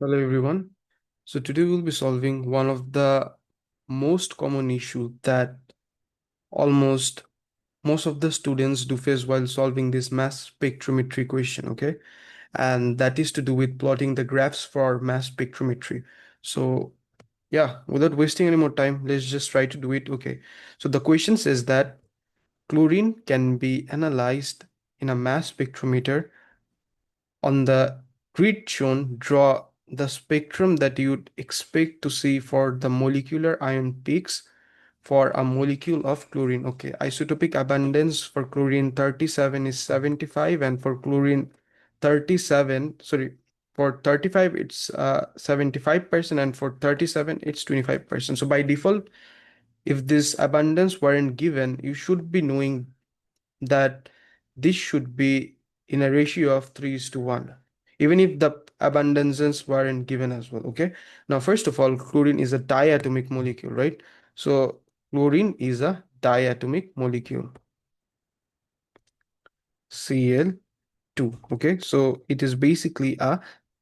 Hello everyone. So today we'll be solving one of the most common issue that almost most of the students do face while solving this mass spectrometry question, okay? And that is to do with plotting the graphs for mass spectrometry. So yeah, without wasting any more time, let's just try to do it. Okay. So the question says that chlorine can be analyzed in a mass spectrometer. On the grid shown, draw the spectrum that you'd expect to see for the molecular ion peaks for a molecule of chlorine. Okay, isotopic abundance for chlorine 37 is 75, and for chlorine 37, sorry, for 35 it's 75%, and for 37 it's 25%. So by default, if this abundance weren't given, you should be knowing that this should be in a ratio of 3 is to 1, even if the abundances weren't given as well. Okay, now first of all, chlorine is a diatomic molecule, right? So chlorine is a diatomic molecule, Cl2. Okay, so it is basically a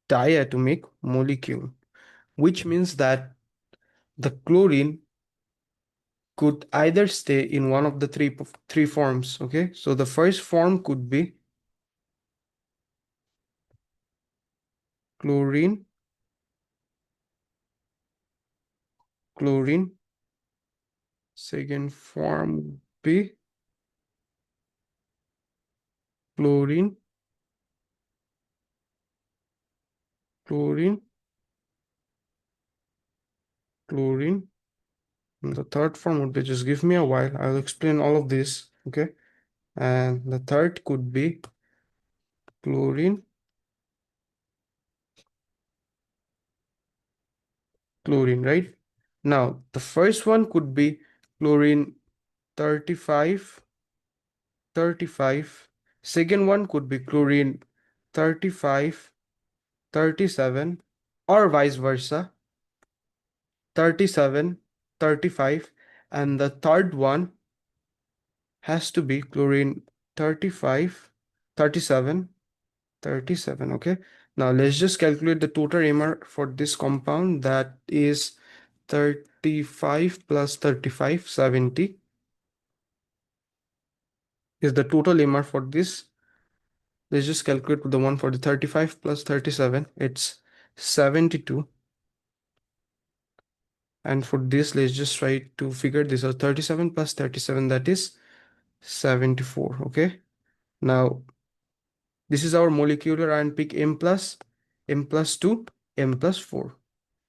diatomic molecule, which means that the chlorine could either stay in one of the three forms. Okay, so the first form could be chlorine, chlorine. Second form B, chlorine, chlorine, chlorine. And the third form would be, just give me a while, I'll explain all of this, okay? And the third could be chlorine, chlorine, right? Now, the first one could be chlorine 35, 35. Second one could be chlorine 35, 37, or vice versa, 37, 35. And the third one has to be chlorine 35, 37, 37. Okay, now let's just calculate the total MR for this compound. That is 35 plus 35, 70 is the total MR for this. Let's just calculate the one for the 35 plus 37, it's 72. And for this, let's just try to figure this out. 37 plus 37, that is 74. Okay, now this is our molecular ion peak M plus 2, M plus 4.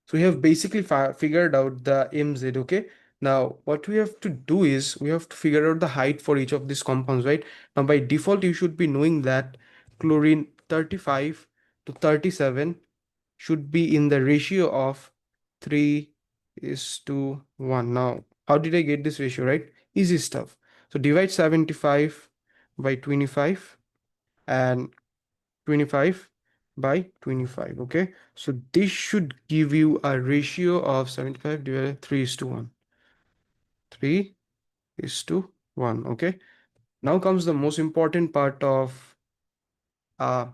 So we have basically figured out the MZ, okay? Now, what we have to do is we have to figure out the height for each of these compounds, right? Now, by default, you should be knowing that chlorine 35 to 37 should be in the ratio of 3 is to 1. Now, how did I get this ratio, right? Easy stuff. So divide 75 by 25 and 25 by 25. Okay, so this should give you a ratio of 75 divided by 3 is to 1. 3 is to 1. Okay, now comes the most important part of uh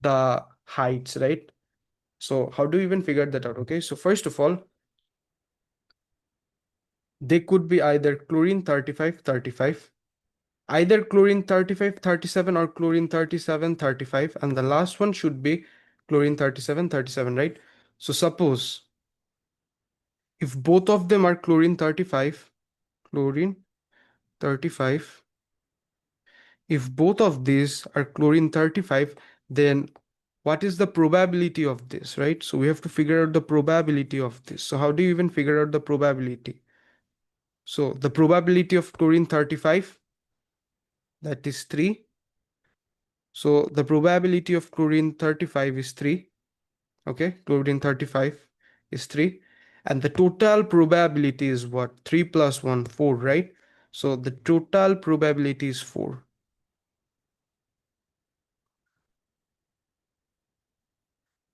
the heights, right? So how do you even figure that out? Okay, so first of all, they could be either chlorine 35, 35, either chlorine 35, 37, or chlorine 37, 35, and the last one should be chlorine 37, 37, right? So suppose if both of them are chlorine 35, chlorine 35, if both of these are chlorine 35, then what is the probability of this, right? So we have to figure out the probability of this. So how do you even figure out the probability? So the probability of chlorine 35, that is 3. So the probability of chlorine 35 is 3. Okay, chlorine 35 is 3. And the total probability is what? 3 plus 1, 4, right? So the total probability is 4.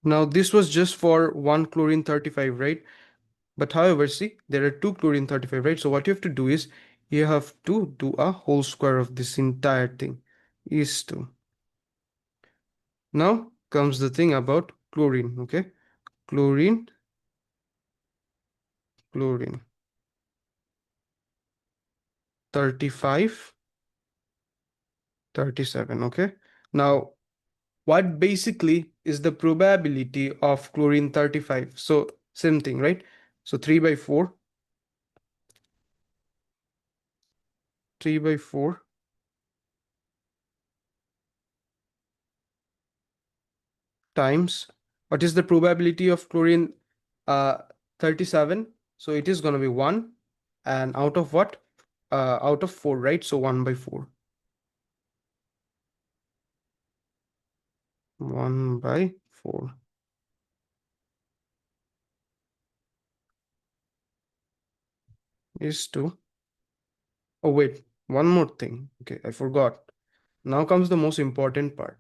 Now this was just for one chlorine 35, right? But however, see, there are two chlorine 35, right? So what you have to do is you have to do a whole square of this entire thing is 2. Now comes the thing about chlorine, okay? chlorine, chlorine 35, 37. Okay. Now, what basically is the probability of chlorine 35? So same thing, right? So 3 by 4, 3 by 4 times what is the probability of chlorine uh 37? So it is going to be 1, and out of what? Out of 4, right? So 1 by 4. 1 by 4 is to, oh wait, one more thing. Okay, I forgot. Now comes the most important part.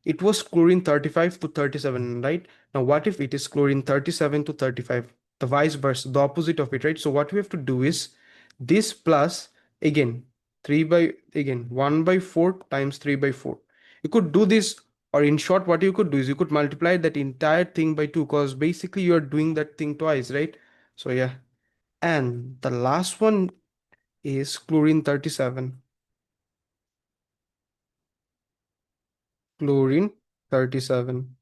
It was chlorine 35 to 37, right? Now, what if it is chlorine 37 to 35? The vice versa, the opposite of it, right? So what we have to do is this plus, again, 3 by, again, 1 by 4 times 3 by 4. You could do this, or in short, what you could do is you could multiply that entire thing by 2, because basically you are doing that thing twice, right? So yeah. And the last one is chlorine 37. Chlorine 37.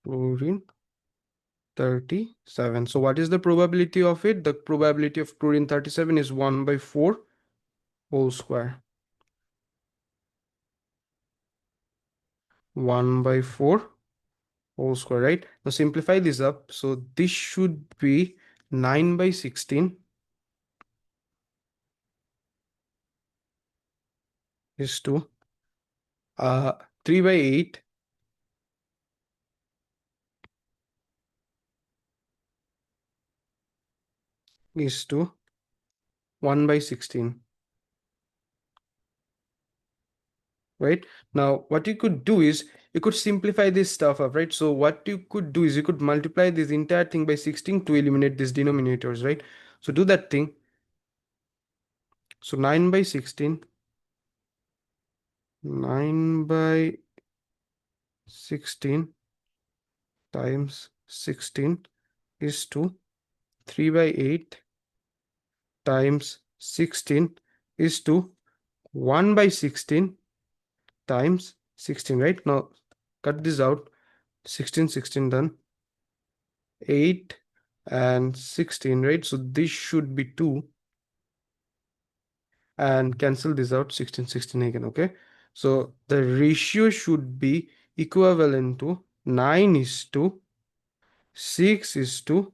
Chlorine 37. So what is the probability of it? The probability of chlorine 37 is 1 by 4 whole square. 1 by 4 whole square, right? Now simplify this up. So this should be 9 by 16 is to uh 3 by 8 is to 1 by 16. Right? Now, what you could do is you could simplify this stuff up, right? So what you could do is you could multiply this entire thing by 16 to eliminate these denominators, right? So do that thing. So 9 by 16, 9 by 16 times 16 is to 3 by 8 times 16 is to 1 by 16 times 16, right? Now cut this out. 16, 16 done. 8 and 16, right? So this should be 2, and cancel this out. 16, 16 again. Okay, so the ratio should be equivalent to 9 is to 6 is to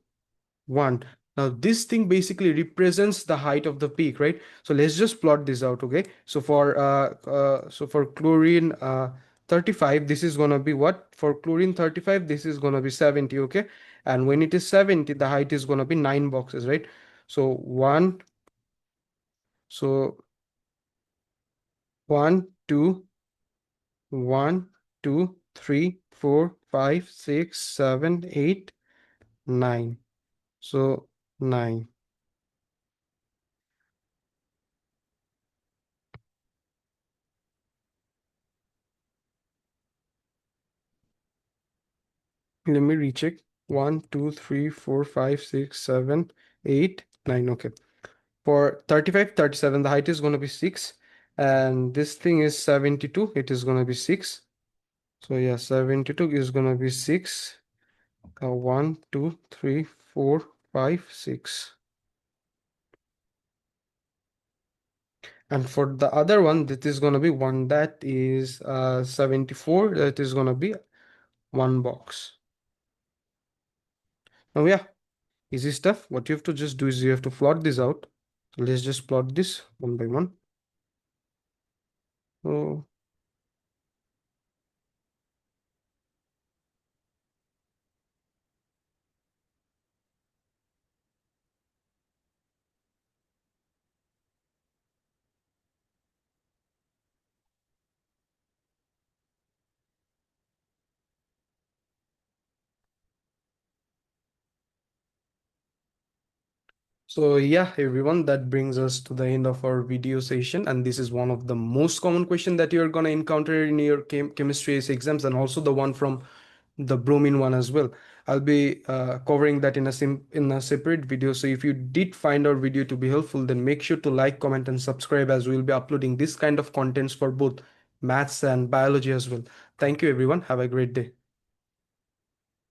1. Now this thing basically represents the height of the peak, right? So let's just plot this out. Okay, so for chlorine 35, this is going to be what? For chlorine 35, this is going to be 70. Okay, and when it is 70, the height is going to be 9 boxes, right? So 1, so 1 2 1 2 3 4 5 6 7 8 9. So 9. Let me recheck. 1, 2, 3, 4, 5, 6, 7, 8, 9. Okay. For 35, 37, the height is going to be 6. And this thing is 72. It is going to be 6. So yeah, 72 is going to be 6. 1, 2, 3, 4, 5, 6. And for the other one, that is going to be one that is 74. That is going to be one box. Now, yeah, easy stuff. What you have to just do is you have to plot this out. So let's just plot this one by one. So So yeah, everyone, that brings us to the end of our video session. And this is one of the most common question that you're going to encounter in your chemistry exams, and also the one from the bromine one as well. I'll be covering that in a separate video. So if you did find our video to be helpful, then make sure to like, comment, and subscribe, as we'll be uploading this kind of contents for both maths and biology as well. Thank you, everyone. Have a great day.